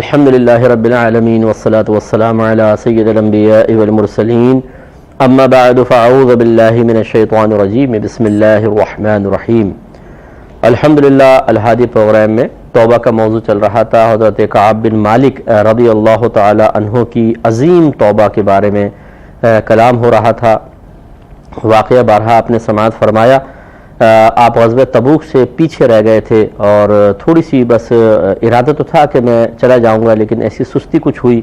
الحمدللہ رب العالمین والصلاة والسلام علی سید الانبیاء والمرسلین اما بعد فاعوذ باللہ من الشیطان الرجیم بسم اللہ الرحمن الرحیم۔ الحمدللہ الہادی پروگرام میں توبہ کا موضوع چل رہا تھا۔ حضرت کعب بن مالک رضی اللہ تعالی عنہ کی عظیم توبہ کے بارے میں کلام ہو رہا تھا۔ واقعہ بارہا آپ نے سماعت فرمایا۔ آپ غزوہ تبوک سے پیچھے رہ گئے تھے اور تھوڑی سی بس ارادہ تو تھا کہ میں چلا جاؤں گا، لیکن ایسی سستی کچھ ہوئی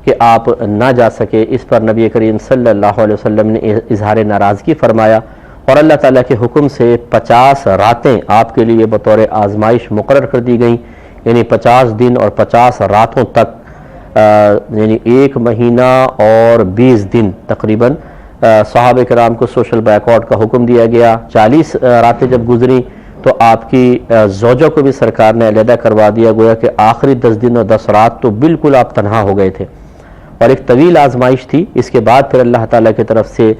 کہ آپ نہ جا سکے۔ اس پر نبی کریم صلی اللہ علیہ وسلم نے اظہار ناراضگی فرمایا اور اللہ تعالیٰ کے حکم سے 50 راتیں آپ کے لیے بطور آزمائش مقرر کر دی گئیں، یعنی 50 دن اور 50 راتوں تک، یعنی 1 مہینہ اور 20 دن تقریباً صحابہ کرام کو سوشل بیک آؤٹ کا حکم دیا گیا۔ 40 راتیں جب گزری تو آپ کی زوجہ کو بھی سرکار نے علیحدہ کروا دیا، گویا کہ آخری 10 دن اور 10 رات تو بالکل آپ تنہا ہو گئے تھے اور ایک طویل آزمائش تھی۔ اس کے بعد پھر اللہ تعالیٰ کی طرف سے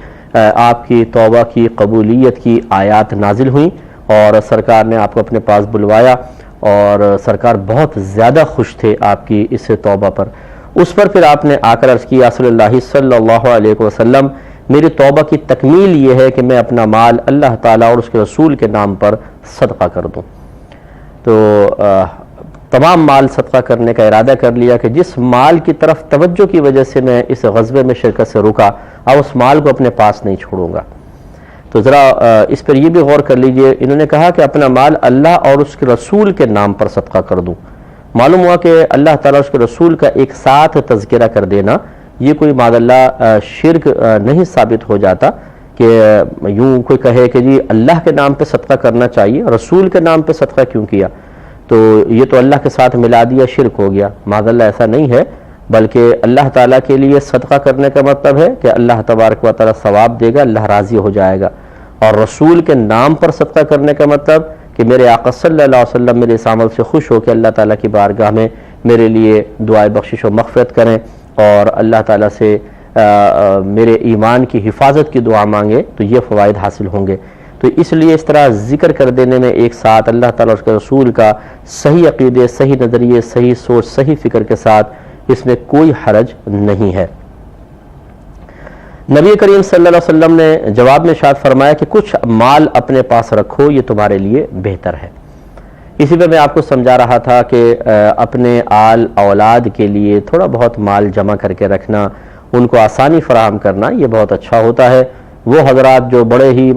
آپ کی توبہ کی قبولیت کی آیات نازل ہوئیں اور سرکار نے آپ کو اپنے پاس بلوایا اور سرکار بہت زیادہ خوش تھے آپ کی اس توبہ پر۔ اس پر پھر آپ نے آ کر عرض کیا صلی اللہ علیہ وسلم، میری توبہ کی تکمیل یہ ہے کہ میں اپنا مال اللہ تعالیٰ اور اس کے رسول کے نام پر صدقہ کر دوں۔ تو تمام مال صدقہ کرنے کا ارادہ کر لیا کہ جس مال کی طرف توجہ کی وجہ سے میں اس غزوے میں شرکت سے رکا، اب اس مال کو اپنے پاس نہیں چھوڑوں گا۔ تو ذرا اس پر یہ بھی غور کر لیجئے، انہوں نے کہا کہ اپنا مال اللہ اور اس کے رسول کے نام پر صدقہ کر دوں۔ معلوم ہوا کہ اللہ تعالیٰ اور اس کے رسول کا ایک ساتھ تذکرہ کر دینا یہ کوئی معاذ اللہ شرک نہیں ثابت ہو جاتا کہ یوں کوئی کہے کہ جی اللہ کے نام پہ صدقہ کرنا چاہیے، رسول کے نام پہ صدقہ کیوں کیا، تو یہ تو اللہ کے ساتھ ملا دیا، شرک ہو گیا۔ معاذ اللہ ایسا نہیں ہے، بلکہ اللہ تعالیٰ کے لیے صدقہ کرنے کا مطلب ہے کہ اللہ تبارک و تعالیٰ ثواب دے گا، اللہ راضی ہو جائے گا، اور رسول کے نام پر صدقہ کرنے کا مطلب کہ میرے آقا صلی اللہ علیہ وسلم میرے اس عمل سے خوش ہو کہ اللہ تعالیٰ کی بارگاہ میں میرے لیے دعائے بخشش و مغفرت کریں اور اللہ تعالیٰ سے میرے ایمان کی حفاظت کی دعا مانگے، تو یہ فوائد حاصل ہوں گے۔ تو اس لیے اس طرح ذکر کر دینے میں ایک ساتھ اللہ تعالیٰ اور اس کے رسول کا صحیح عقیدے، صحیح نظریے، صحیح سوچ، صحیح فکر کے ساتھ اس میں کوئی حرج نہیں ہے۔ نبی کریم صلی اللہ علیہ وسلم نے جواب میں ارشاد فرمایا کہ کچھ مال اپنے پاس رکھو، یہ تمہارے لیے بہتر ہے۔ اسی پہ میں آپ کو سمجھا رہا تھا کہ اپنے آل اولاد کے لیے تھوڑا بہت مال جمع کر کے رکھنا، ان کو آسانی فراہم کرنا، یہ بہت اچھا ہوتا ہے۔ وہ حضرات جو بڑے ہی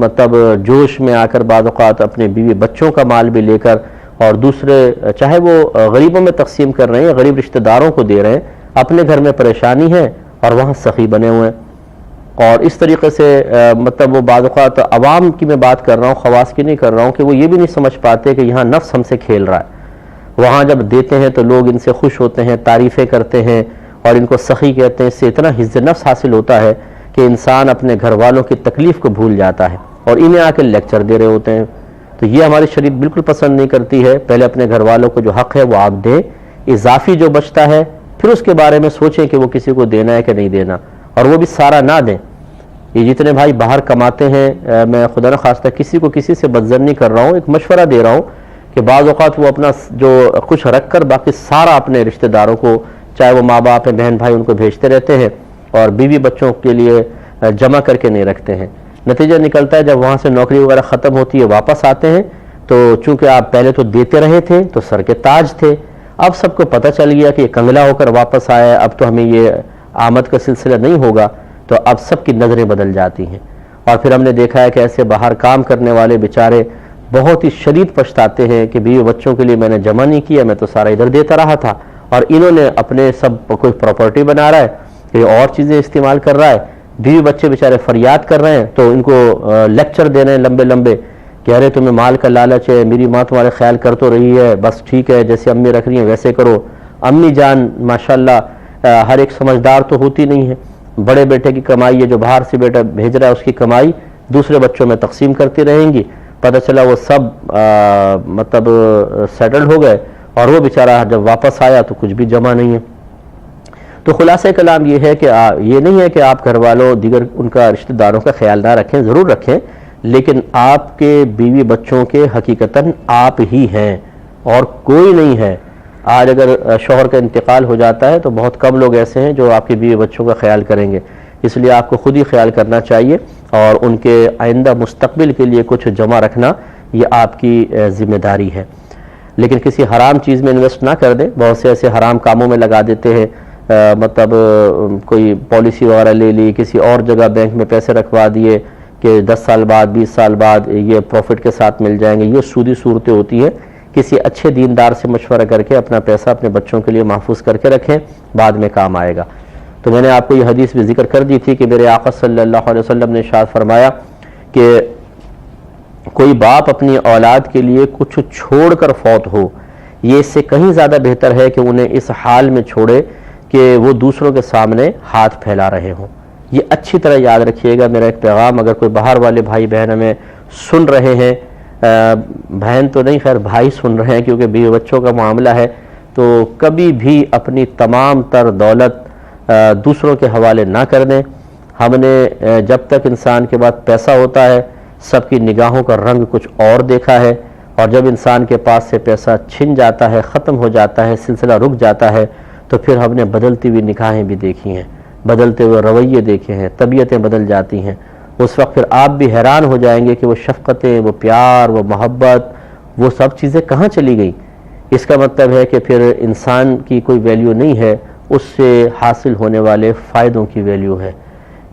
جوش میں آ کر بعض اوقات اپنے بیوی بچوں کا مال بھی لے کر اور دوسرے چاہے وہ غریبوں میں تقسیم کر رہے ہیں، غریب رشتہ داروں کو دے رہے ہیں، اپنے گھر میں پریشانی ہے اور وہاں سخی بنے ہوئے ہیں، اور اس طریقے سے وہ بعض اوقات عوام کی میں بات کر رہا ہوں، خواص کی نہیں کر رہا ہوں، کہ وہ یہ بھی نہیں سمجھ پاتے کہ یہاں نفس ہم سے کھیل رہا ہے۔ وہاں جب دیتے ہیں تو لوگ ان سے خوش ہوتے ہیں، تعریفیں کرتے ہیں اور ان کو سخی کہتے ہیں۔ اس سے اتنا حفظ نفس حاصل ہوتا ہے کہ انسان اپنے گھر والوں کی تکلیف کو بھول جاتا ہے اور انہیں آ کے لیکچر دے رہے ہوتے ہیں۔ تو یہ ہماری شریعت بالکل پسند نہیں کرتی ہے۔ پہلے اپنے گھر والوں کو جو حق ہے وہ آپ دیں، اضافی جو بچتا ہے پھر اس کے بارے میں سوچیں کہ وہ کسی کو دینا ہے کہ نہیں دینا، اور وہ بھی سارا نہ دیں۔ یہ جتنے بھائی باہر کماتے ہیں، میں خدا نخواستہ کسی کو کسی سے بدظن نہیں کر رہا ہوں، ایک مشورہ دے رہا ہوں کہ بعض اوقات وہ اپنا جو کچھ رکھ کر باقی سارا اپنے رشتہ داروں کو، چاہے وہ ماں باپ ہیں، بہن بھائی، ان کو بھیجتے رہتے ہیں اور بیوی بچوں کے لیے جمع کر کے نہیں رکھتے ہیں۔ نتیجہ نکلتا ہے جب وہاں سے نوکری وغیرہ ختم ہوتی ہے، واپس آتے ہیں تو چونکہ آپ پہلے تو دیتے رہے تھے تو سر کے تاج تھے، اب سب کو پتہ چل گیا کہ یہ کنگلا ہو کر واپس آیا، اب تو ہمیں یہ آمد کا سلسلہ نہیں ہوگا، تو اب سب کی نظریں بدل جاتی ہیں۔ اور پھر ہم نے دیکھا ہے کہ ایسے باہر کام کرنے والے بیچارے بہت ہی شدید پچھتاتے ہیں کہ بیوی بچوں کے لیے میں نے جمع نہیں کیا، میں تو سارا ادھر دیتا رہا تھا، اور انہوں نے اپنے سب کوئی پراپرٹی بنا رہا ہے، کوئی اور چیزیں استعمال کر رہا ہے، بیوی بچے بیچارے فریاد کر رہے ہیں تو ان کو لیکچر دے رہے ہیں لمبے لمبے کہ ارے تمہیں مال کا لالچ ہے، میری ماں تمہارے خیال کر تو رہی ہے، بس ٹھیک ہے جیسے امی رکھ رہی ہیں ویسے کرو۔ امی جان ماشاءاللہ ہر ایک سمجھدار تو ہوتی نہیں ہے، بڑے بیٹے کی کمائی ہے جو باہر سے بیٹا بھیج رہا ہے، اس کی کمائی دوسرے بچوں میں تقسیم کرتی رہیں گی، پتہ چلا وہ سب سیٹل ہو گئے اور وہ بیچارہ جب واپس آیا تو کچھ بھی جمع نہیں ہے۔ تو خلاصہ کلام یہ ہے کہ یہ نہیں ہے کہ آپ گھر والوں دیگر ان کا رشتہ داروں کا خیال نہ رکھیں، ضرور رکھیں، لیکن آپ کے بیوی بچوں کے حقیقتاً آپ ہی ہیں اور کوئی نہیں ہے۔ آج اگر شوہر کا انتقال ہو جاتا ہے تو بہت کم لوگ ایسے ہیں جو آپ کے بیوی بچوں کا خیال کریں گے، اس لیے آپ کو خود ہی خیال کرنا چاہیے اور ان کے آئندہ مستقبل کے لیے کچھ جمع رکھنا یہ آپ کی ذمہ داری ہے۔ لیکن کسی حرام چیز میں انویسٹ نہ کر دیں، بہت سے ایسے حرام کاموں میں لگا دیتے ہیں، مطلب کوئی پالیسی وغیرہ لے لی، کسی اور جگہ بینک میں پیسے رکھوا دیے کہ 10 سال بعد 20 سال بعد یہ پروفٹ کے ساتھ مل جائیں گے، یہ سودی صورتیں ہوتی ہیں۔ کسی اچھے دیندار سے مشورہ کر کے اپنا پیسہ اپنے بچوں کے لیے محفوظ کر کے رکھیں، بعد میں کام آئے گا۔ تو میں نے آپ کو یہ حدیث بھی ذکر کر دی تھی کہ میرے آقا صلی اللہ علیہ وسلم نے ارشاد فرمایا کہ کوئی باپ اپنی اولاد کے لیے کچھ چھوڑ کر فوت ہو، یہ اس سے کہیں زیادہ بہتر ہے کہ انہیں اس حال میں چھوڑے کہ وہ دوسروں کے سامنے ہاتھ پھیلا رہے ہوں۔ یہ اچھی طرح یاد رکھیے گا، میرا ایک پیغام اگر کوئی باہر والے بھائی بہن ہمیں سن رہے ہیں، بہن تو نہیں خیر بھائی سن رہے ہیں کیونکہ بیوی بچوں کا معاملہ ہے، تو کبھی بھی اپنی تمام تر دولت دوسروں کے حوالے نہ کر دیں۔ ہم نے جب تک انسان کے پاس پیسہ ہوتا ہے سب کی نگاہوں کا رنگ کچھ اور دیکھا ہے، اور جب انسان کے پاس سے پیسہ چھن جاتا ہے، ختم ہو جاتا ہے، سلسلہ رک جاتا ہے، تو پھر ہم نے بدلتی ہوئی نگاہیں بھی دیکھی ہیں، بدلتے ہوئے رویے دیکھے ہیں، طبیعتیں بدل جاتی ہیں۔ اس وقت پھر آپ بھی حیران ہو جائیں گے کہ وہ شفقتیں، وہ پیار، وہ محبت، وہ سب چیزیں کہاں چلی گئیں۔ اس کا مطلب ہے کہ پھر انسان کی کوئی ویلیو نہیں ہے، اس سے حاصل ہونے والے فائدوں کی ویلیو ہے۔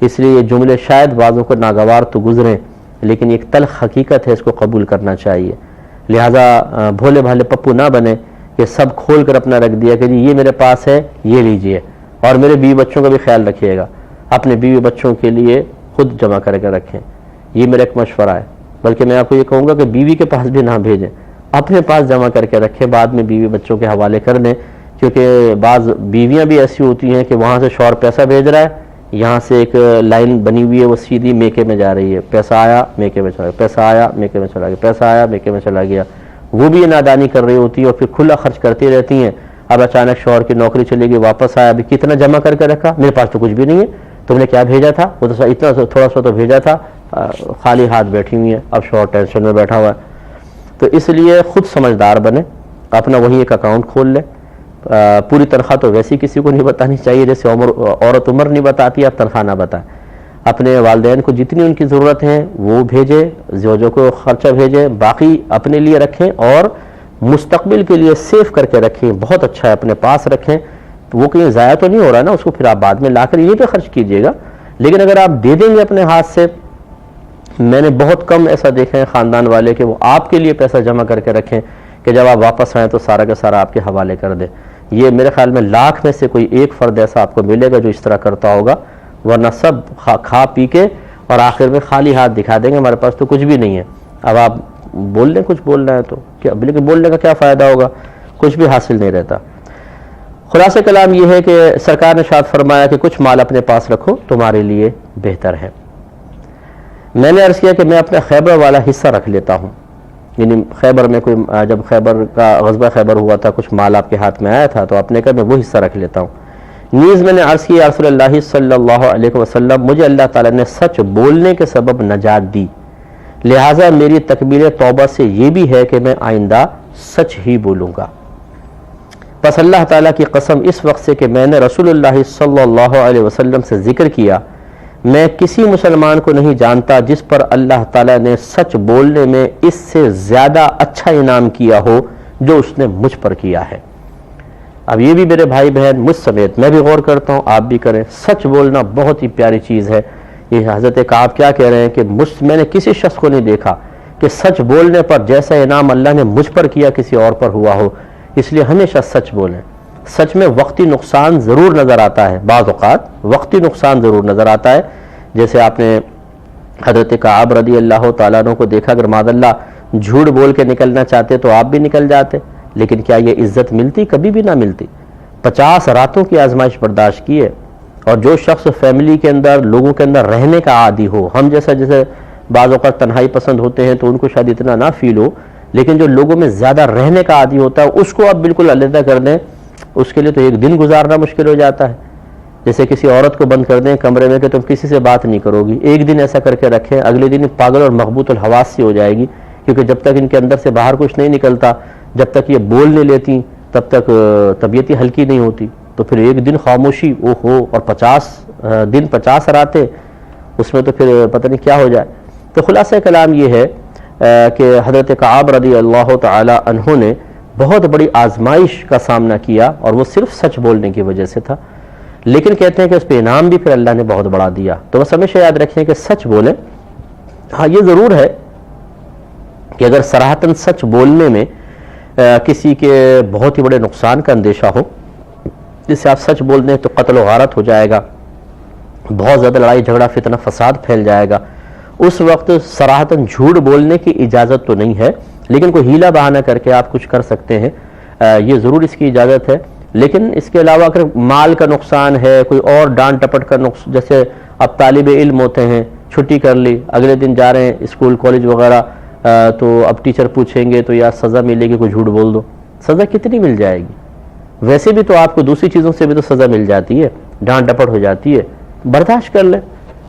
اس لیے یہ جملے شاید بعضوں کو ناگوار تو گزریں، لیکن ایک تلخ حقیقت ہے، اس کو قبول کرنا چاہیے۔ لہٰذا بھولے بھالے پپو نہ بنے کہ سب کھول کر اپنا رکھ دیا کہ جی یہ میرے پاس ہے، یہ لیجئے، اور میرے بیوی بچوں کا بھی خیال رکھیے گا، اپنے بیوی بچوں کے لیے خود جمع کر کے رکھیں۔ یہ میرا ایک مشورہ ہے، بلکہ میں آپ کو یہ کہوں گا کہ بیوی کے پاس بھی نہ بھیجیں، اپنے پاس جمع کر کے رکھیں، بعد میں بیوی بچوں کے حوالے کر دیں، کیونکہ بعض بیویاں بھی ایسی ہوتی ہیں کہ وہاں سے شوہر پیسہ بھیج رہا ہے، یہاں سے ایک لائن بنی ہوئی ہے وہ سیدھی میکے میں جا رہی ہے، پیسہ آیا میکے میں چلا گیا، پیسہ آیا میکے میں چلا گیا، پیسہ آیا میکے میں چلا گیا، وہ بھی یہ نادانی کر رہی ہوتی ہے اور پھر کھلا خرچ کرتی رہتی ہیں۔ اب اچانک شوہر کی نوکری چلے گی، واپس آیا، ابھی کتنا جمع کر کے رکھا، میرے پاس تو کچھ بھی نہیں ہے، تم نے کیا بھیجا تھا، وہ تو اتنا تھوڑا سا تو بھیجا تھا، خالی ہاتھ بیٹھی ہوئی ہے، اب شوہر ٹینشن میں بیٹھا ہوا ہے۔ تو اس لیے خود سمجھدار بنے، اپنا وہی ایک اکاؤنٹ کھول لے۔ پوری تنخواہ تو ویسی کسی کو نہیں بتانی چاہیے، جیسے عورت عمر نہیں بتاتی، آپ تنخواہ نہ بتائیں۔ اپنے والدین کو جتنی ان کی ضرورت ہے وہ بھیجیں، زوجوں کو خرچہ بھیجیں، باقی اپنے لیے رکھیں اور مستقبل کے لیے سیو کر کے رکھیں، بہت اچھا ہے اپنے پاس رکھیں، وہ کہیں ضائع تو نہیں ہو رہا نا، اس کو پھر آپ بعد میں لا کر یہ پہ خرچ کیجئے گا۔ لیکن اگر آپ دے دیں گے اپنے ہاتھ سے، میں نے بہت کم ایسا دیکھا ہے خاندان والے کہ وہ آپ کے لیے پیسہ جمع کر کے رکھیں کہ جب آپ واپس آئیں تو سارا کا سارا آپ کے حوالے کر دیں۔ یہ میرے خیال میں لاکھ میں سے کوئی ایک فرد ایسا آپ کو ملے گا جو اس طرح کرتا ہوگا، ورنہ سب کھا پی کے اور آخر میں خالی ہاتھ دکھا دیں گے ہمارے پاس تو کچھ بھی نہیں ہے۔ اب آپ بول دیں کچھ بولنا ہے تو کیا، لیکن بولنے کا کیا فائدہ ہوگا، کچھ بھی حاصل نہیں رہتا۔ خلاصہ کلام یہ ہے کہ سرکار نے ارشاد فرمایا کہ کچھ مال اپنے پاس رکھو تمہارے لیے بہتر ہے۔ میں نے عرض کیا کہ میں اپنا خیبر والا حصہ رکھ لیتا ہوں، یعنی خیبر میں کوئی جب خیبر کا غزوہ خیبر ہوا تھا کچھ مال آپ کے ہاتھ میں آیا تھا تو آپ نے کہا میں وہ حصہ رکھ لیتا ہوں۔ نیز میں نے عرض کیا رسول اللہ صلی اللہ علیہ وسلم مجھے اللہ تعالیٰ نے سچ بولنے کے سبب نجات دی، لہٰذا میری تکبیر توبہ سے یہ بھی ہے کہ میں آئندہ سچ ہی بولوں گا۔ پس اللہ تعالیٰ کی قسم اس وقت سے کہ میں نے رسول اللہ صلی اللہ علیہ وسلم سے ذکر کیا، میں کسی مسلمان کو نہیں جانتا جس پر اللہ تعالیٰ نے سچ بولنے میں اس سے زیادہ اچھا انعام کیا ہو جو اس نے مجھ پر کیا ہے۔ اب یہ بھی میرے بھائی بہن مجھ سمیت میں بھی غور کرتا ہوں، آپ بھی کریں، سچ بولنا بہت ہی پیاری چیز ہے۔ یہ حضرت کعب کیا کہہ رہے ہیں کہ میں نے کسی شخص کو نہیں دیکھا کہ سچ بولنے پر جیسا انعام اللہ نے مجھ پر کیا کسی اور پر ہوا ہو، اس لیے ہمیشہ سچ بولیں۔ سچ میں وقتی نقصان ضرور نظر آتا ہے، بعض اوقات وقتی نقصان ضرور نظر آتا ہے، جیسے آپ نے حضرت کعب رضی اللہ تعالیٰ عنہ کو دیکھا، اگر معاذ اللہ جھوٹ بول کے نکلنا چاہتے تو آپ بھی نکل جاتے، لیکن کیا یہ عزت ملتی؟ کبھی بھی نہ ملتی۔ 50 راتوں کی آزمائش برداشت کی ہے، اور جو شخص فیملی کے اندر لوگوں کے اندر رہنے کا عادی ہو، ہم جیسے بعض اوقات تنہائی پسند ہوتے ہیں تو ان کو شاید اتنا نہ فیل ہو، لیکن جو لوگوں میں زیادہ رہنے کا عادی ہوتا ہے اس کو آپ بالکل علیحدہ کر دیں، اس کے لیے تو ایک دن گزارنا مشکل ہو جاتا ہے۔ جیسے کسی عورت کو بند کر دیں کمرے میں کہ تم کسی سے بات نہیں کرو گی، ایک دن ایسا کر کے رکھیں، اگلے دن پاگل اور مغبوط الحواس سی ہو جائے گی، کیونکہ جب تک ان کے اندر سے باہر کچھ نہیں نکلتا، جب تک یہ بول نہیں لیتی تب تک طبیعت ہی ہلکی نہیں ہوتی. تو پھر ایک دن خاموشی اوہو، اور 50 دن 50 راتیں، اس میں تو پھر پتہ نہیں کیا ہو جائے. تو خلاصہ کلام یہ ہے کہ حضرت کعب رضی اللہ تعالی عنہ نے بہت بڑی آزمائش کا سامنا کیا، اور وہ صرف سچ بولنے کی وجہ سے تھا. لیکن کہتے ہیں کہ اس پہ انعام بھی پھر اللہ نے بہت بڑا دیا. تو بس ہمیشہ یاد رکھیں کہ سچ بولیں. ہاں یہ ضرور ہے کہ اگر صراحتاً سچ بولنے میں کسی کے بہت ہی بڑے نقصان کا اندیشہ ہو، جس سے آپ سچ بول دیں تو قتل و غارت ہو جائے گا، بہت زیادہ لڑائی جھگڑا فتنہ فساد پھیل جائے گا، اس وقت صراحتاً جھوٹ بولنے کی اجازت تو نہیں ہے، لیکن کوئی ہیلا بہانہ کر کے آپ کچھ کر سکتے ہیں، یہ ضرور اس کی اجازت ہے. لیکن اس کے علاوہ اگر مال کا نقصان ہے، کوئی اور ڈانٹ ٹپٹ کا نقصان، جیسے اب طالب علم ہوتے ہیں، چھٹی کر لی، اگلے دن جا رہے ہیں اسکول کالج وغیرہ، تو اب ٹیچر پوچھیں گے تو یار سزا ملے گی، کوئی جھوٹ بول دو. سزا کتنی مل جائے گی؟ ویسے بھی تو آپ کو دوسری چیزوں سے بھی تو سزا مل جاتی ہے، ڈانٹ ڈپٹ ہو جاتی ہے، برداشت کر لیں.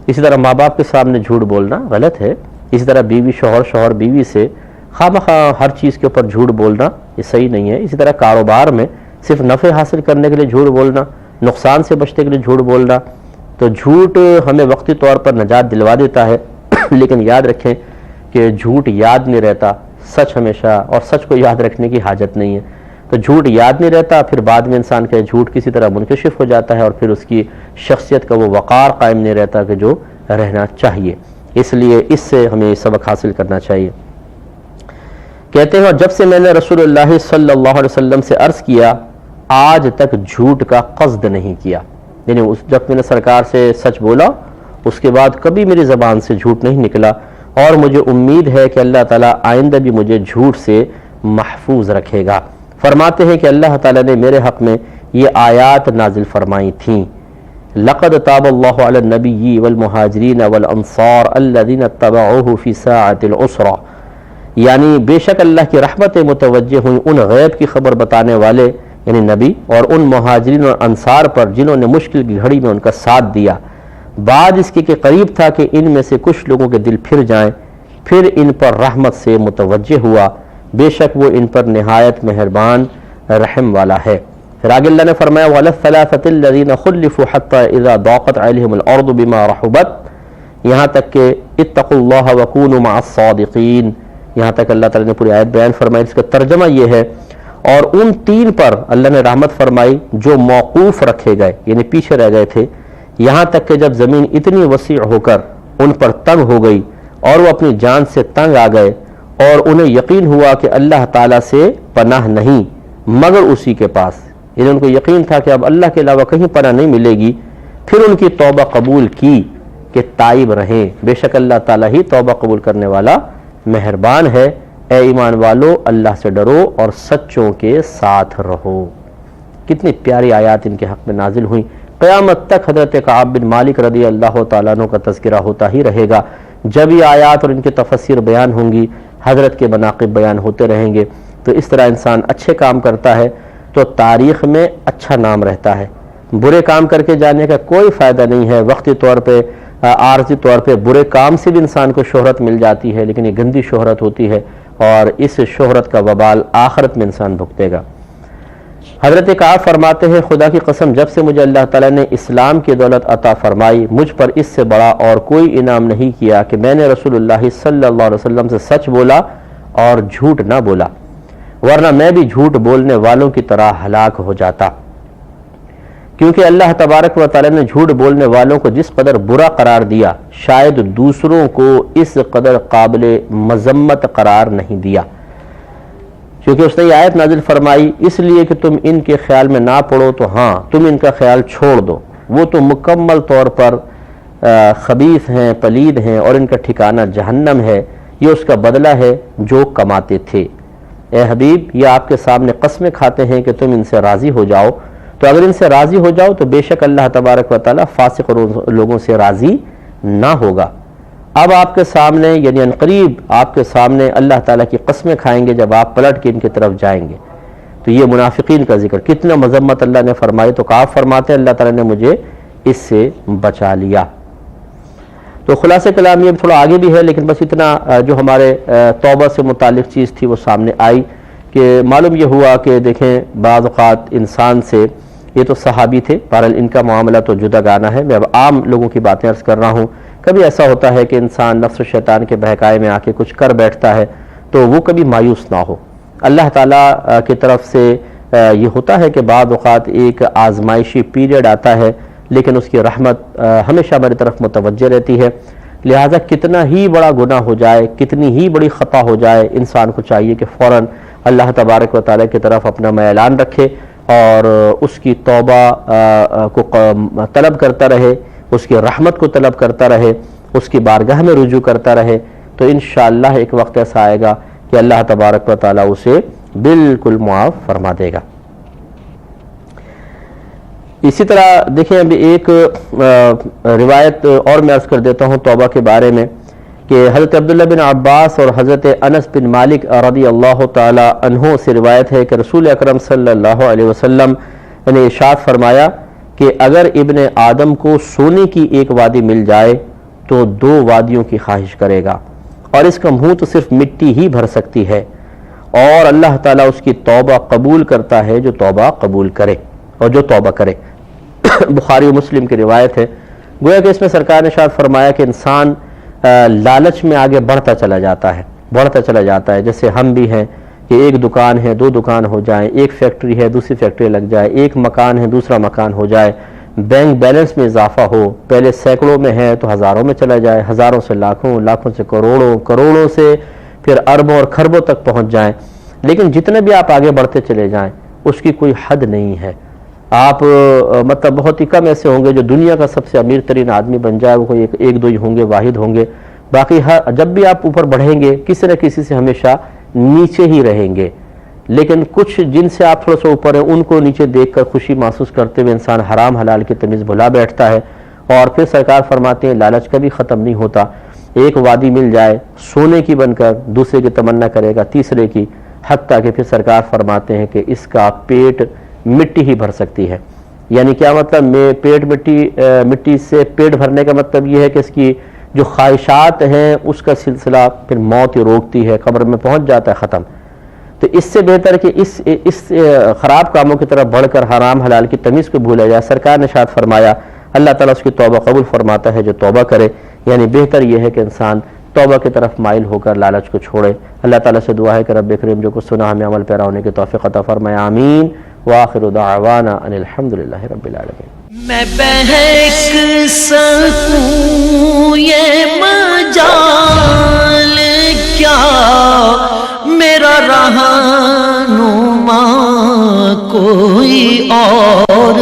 اسی طرح ماں باپ کے سامنے جھوٹ بولنا غلط ہے. اسی طرح بیوی شوہر بیوی سے خواہ ہر چیز کے اوپر جھوٹ بولنا یہ صحیح نہیں ہے. اسی طرح کاروبار میں صرف نفع حاصل کرنے کے لیے جھوٹ بولنا، نقصان سے بچنے کے لیے جھوٹ بولنا، تو جھوٹ ہمیں وقتی طور پر نجات دلوا دیتا ہے، لیکن یاد رکھیں کہ جھوٹ یاد نہیں رہتا، سچ ہمیشہ، اور سچ کو یاد رکھنے کی حاجت نہیں ہے. تو جھوٹ یاد نہیں رہتا، پھر بعد میں انسان کا جھوٹ کسی طرح منکشف ہو جاتا ہے، اور پھر اس کی شخصیت کا وہ وقار قائم نہیں رہتا کہ جو رہنا چاہیے. اس لیے اس سے ہمیں سبق حاصل کرنا چاہیے. کہتے ہیں اور جب سے میں نے رسول اللہ صلی اللہ علیہ وسلم سے عرض کیا، آج تک جھوٹ کا قصد نہیں کیا. یعنی جب میں نے سرکار سے سچ بولا، اس کے بعد کبھی میری زبان سے جھوٹ نہیں نکلا، اور مجھے امید ہے کہ اللہ تعالیٰ آئندہ بھی مجھے جھوٹ سے محفوظ رکھے گا. فرماتے ہیں کہ اللہ تعالیٰ نے میرے حق میں یہ آیات نازل فرمائی تھیں. لقد تاب اللہ علی النبی والمہاجرین والانصار الذین اتبعوہ فی ساعۃ العسرہ، یعنی بے شک اللہ کی رحمتیں متوجہ ہوئیں ان غیب کی خبر بتانے والے یعنی نبی اور ان مہاجرین اور انصار پر جنہوں نے مشکل کی گھڑی میں ان کا ساتھ دیا، بعد اس کے کہ قریب تھا کہ ان میں سے کچھ لوگوں کے دل پھر جائیں، پھر ان پر رحمت سے متوجہ ہوا، بے شک وہ ان پر نہایت مہربان رحم والا ہے. پھر آگے اللہ نے فرمایا وَعَلَى الثَّلَاثَةِ الَّذِينَ خُلِّفُوا حَتَّى إِذَا ضَاقَتْ عَلَيْهِمُ الْأَرْضُ بِمَا رَحُبَتْ، یہاں تک کہ اتقوا اللہ وکونوا مع الصادقین، یہاں تک اللہ تعالیٰ نے پوری آیت بیان فرمائی. اس کا ترجمہ یہ ہے، اور ان 3 پر اللہ نے رحمت فرمائی جو موقوف رکھے گئے یعنی پیچھے رہ گئے تھے، یہاں تک کہ جب زمین اتنی وسیع ہو کر ان پر تنگ ہو گئی اور وہ اپنی جان سے تنگ آ گئے، اور انہیں یقین ہوا کہ اللہ تعالیٰ سے پناہ نہیں مگر اسی کے پاس، یعنی ان کو یقین تھا کہ اب اللہ کے علاوہ کہیں پناہ نہیں ملے گی. پھر ان کی توبہ قبول کی کہ تائب رہیں، بے شک اللہ تعالیٰ ہی توبہ قبول کرنے والا مہربان ہے. اے ایمان والو اللہ سے ڈرو اور سچوں کے ساتھ رہو. کتنی پیاری آیات ان کے حق میں نازل ہوئیں. قیامت تک حضرت کعب بن مالک رضی اللہ تعالیٰ عنہ کا تذکرہ ہوتا ہی رہے گا. جب یہ آیات اور ان کے تفسیر بیان ہوں گی، حضرت کے مناقب بیان ہوتے رہیں گے، تو اس طرح انسان اچھے کام کرتا ہے تو تاریخ میں اچھا نام رہتا ہے. برے کام کر کے جانے کا کوئی فائدہ نہیں ہے. وقتی طور پہ عارضی طور پہ برے کام سے بھی انسان کو شہرت مل جاتی ہے، لیکن یہ گندی شہرت ہوتی ہے، اور اس شہرت کا وبال آخرت میں انسان بھگتے گا. حضرت کعب فرماتے ہیں خدا کی قسم جب سے مجھے اللہ تعالیٰ نے اسلام کی دولت عطا فرمائی، مجھ پر اس سے بڑا اور کوئی انعام نہیں کیا کہ میں نے رسول اللہ صلی اللہ علیہ وسلم سے سچ بولا اور جھوٹ نہ بولا، ورنہ میں بھی جھوٹ بولنے والوں کی طرح ہلاک ہو جاتا. کیونکہ اللہ تبارک و تعالیٰ نے جھوٹ بولنے والوں کو جس قدر برا قرار دیا، شاید دوسروں کو اس قدر قابل مذمت قرار نہیں دیا. کیونکہ اس نے یہ آیت نازل فرمائی اس لیے کہ تم ان کے خیال میں نہ پڑو، تو ہاں تم ان کا خیال چھوڑ دو، وہ تو مکمل طور پر خبیث ہیں، پلید ہیں، اور ان کا ٹھکانہ جہنم ہے، یہ اس کا بدلہ ہے جو کماتے تھے. اے حبیب یہ آپ کے سامنے قسمیں کھاتے ہیں کہ تم ان سے راضی ہو جاؤ، تو اگر ان سے راضی ہو جاؤ تو بے شک اللہ تبارک و تعالیٰ فاسق لوگوں سے راضی نہ ہوگا. اب آپ کے سامنے یعنی عنقریب آپ کے سامنے اللہ تعالیٰ کی قسمیں کھائیں گے جب آپ پلٹ کے ان کی طرف جائیں گے. تو یہ منافقین کا ذکر، کتنا مذمت اللہ نے فرمائی. تو کعب فرماتے ہیں اللہ تعالیٰ نے مجھے اس سے بچا لیا. تو خلاصہ کلام یہ تھوڑا آگے بھی ہے، لیکن بس اتنا جو ہمارے توبہ سے متعلق چیز تھی وہ سامنے آئی کہ معلوم یہ ہوا کہ دیکھیں بعض اوقات انسان سے، یہ تو صحابی تھے، بہرحال ان کا معاملہ تو جدا گانا ہے، میں اب عام لوگوں کی باتیں عرض کر رہا ہوں، کبھی ایسا ہوتا ہے کہ انسان نفس و شیطان کے بہکائے میں آ کے کچھ کر بیٹھتا ہے تو وہ کبھی مایوس نہ ہو۔ اللہ تعالیٰ کی طرف سے یہ ہوتا ہے کہ بعض اوقات ایک آزمائشی پیریڈ آتا ہے، لیکن اس کی رحمت ہمیشہ ہماری طرف متوجہ رہتی ہے، لہٰذا کتنا ہی بڑا گناہ ہو جائے، کتنی ہی بڑی خطا ہو جائے، انسان کو چاہیے کہ فوراً اللہ تبارک و تعالیٰ کی طرف اپنا میلان رکھے اور اس کی توبہ کو طلب کرتا رہے، اس کی رحمت کو طلب کرتا رہے، اس کی بارگاہ میں رجوع کرتا رہے، تو انشاءاللہ ایک وقت ایسا آئے گا کہ اللہ تبارک و تعالیٰ اسے بالکل معاف فرما دے گا۔ اسی طرح دیکھیں ابھی ایک روایت اور میں عرض کر دیتا ہوں توبہ کے بارے میں، کہ حضرت عبداللہ بن عباس اور حضرت انس بن مالک رضی اللہ تعالی عنہ سے روایت ہے کہ رسول اکرم صلی اللہ علیہ وسلم نے ارشاد فرمایا کہ اگر ابن آدم کو سونے کی ایک وادی مل جائے تو 2 وادیوں کی خواہش کرے گا، اور اس کا منہ تو صرف مٹی ہی بھر سکتی ہے، اور اللہ تعالیٰ اس کی توبہ قبول کرتا ہے جو توبہ قبول کرے اور جو توبہ کرے۔ بخاری و مسلم کی روایت ہے، گویا کہ اس میں سرکار نے ارشاد فرمایا کہ انسان لالچ میں آگے بڑھتا چلا جاتا ہے، جیسے ہم بھی ہیں کہ ایک دکان ہے 2 دکان ہو جائیں، ایک فیکٹری ہے دوسری فیکٹری لگ جائے، ایک مکان ہے دوسرا مکان ہو جائے، بینک بیلنس میں اضافہ ہو، پہلے سینکڑوں میں ہے تو ہزاروں میں چلا جائے، ہزاروں سے لاکھوں، لاکھوں سے کروڑوں، کروڑوں سے پھر اربوں اور خربوں تک پہنچ جائیں، لیکن جتنے بھی آپ آگے بڑھتے چلے جائیں اس کی کوئی حد نہیں ہے۔ آپ مطلب بہت ہی کم ایسے ہوں گے جو دنیا کا سب سے امیر ترین آدمی بن جائے، وہ کوئی 1-2 ہی ہوں گے، واحد ہوں گے، باقی جب بھی آپ اوپر بڑھیں گے کسی نہ کسی سے ہمیشہ نیچے ہی رہیں گے۔ لیکن کچھ جن سے آپ تھوڑا سا اوپر ہیں ان کو نیچے دیکھ کر خوشی محسوس کرتے ہوئے انسان حرام حلال کی تمیز بھلا بیٹھتا ہے، اور پھر سرکار فرماتے ہیں لالچ کبھی ختم نہیں ہوتا، ایک وادی مل جائے سونے کی بن کر دوسرے کی تمنا کرے گا، تیسرے کی، حتیٰ کہ پھر سرکار فرماتے ہیں کہ اس کا پیٹ مٹی ہی بھر سکتی ہے۔ یعنی کیا مطلب؟ مٹی سے پیٹ بھرنے کا مطلب یہ ہے کہ اس کی جو خواہشات ہیں اس کا سلسلہ پھر موت ہی روکتی ہے، قبر میں پہنچ جاتا ہے، ختم۔ تو اس سے بہتر کہ اس خراب کاموں کی طرف بڑھ کر حرام حلال کی تمیز کو بھولا جائے۔ سرکار نے ارشاد فرمایا اللہ تعالیٰ اس کی توبہ قبول فرماتا ہے جو توبہ کرے، یعنی بہتر یہ ہے کہ انسان توبہ کی طرف مائل ہو کر لالچ کو چھوڑے۔ اللہ تعالیٰ سے دعا ہے کہ رب کریم جو کچھ سنا ہمیں عمل پیرا ہونے کی توفیق عطا فرمائے، آمین۔ وآخر دعوانا ان الحمدللہ رب العالمین۔ میں بہک سکوں یہ مجال کیا، میرا رہنما کوئی اور